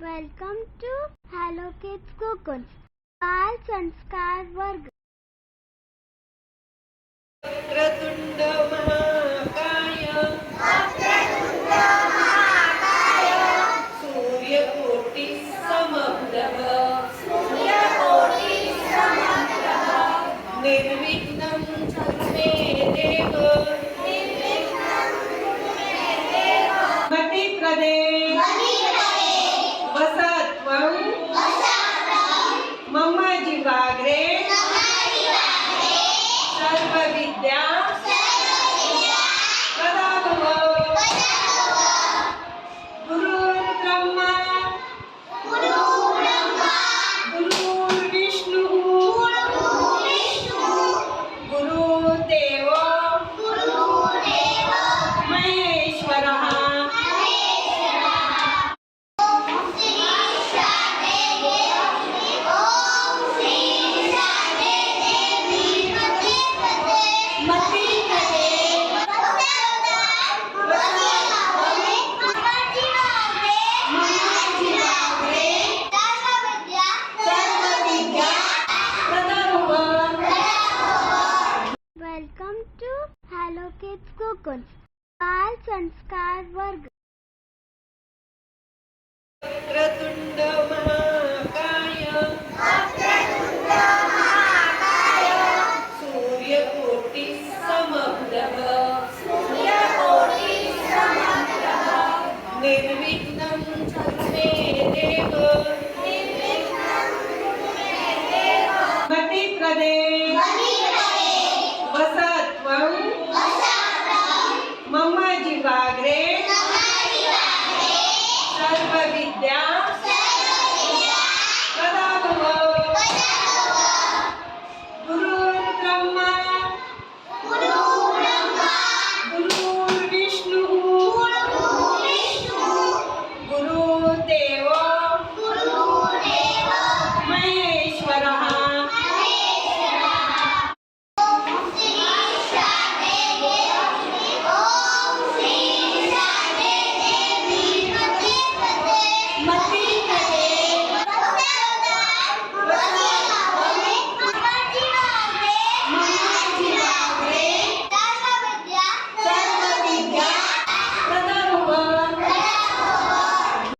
Welcome to Hello Kids Google. बाल संस्कार वर्ग. वक्रतुंड महाकाय सूर्यकोटि समप्रभ निर्विघ्नं कुरु मे देव मतिप्रदे वसत्वं मम जीवाग्रे सर्वविद्या गुरुर्ब्रह्मा गुरुर्विष्णुः गुरुर्देवो महेश्वरः Welcome to Hello Kids Google. बाल संस्कार वर्ग.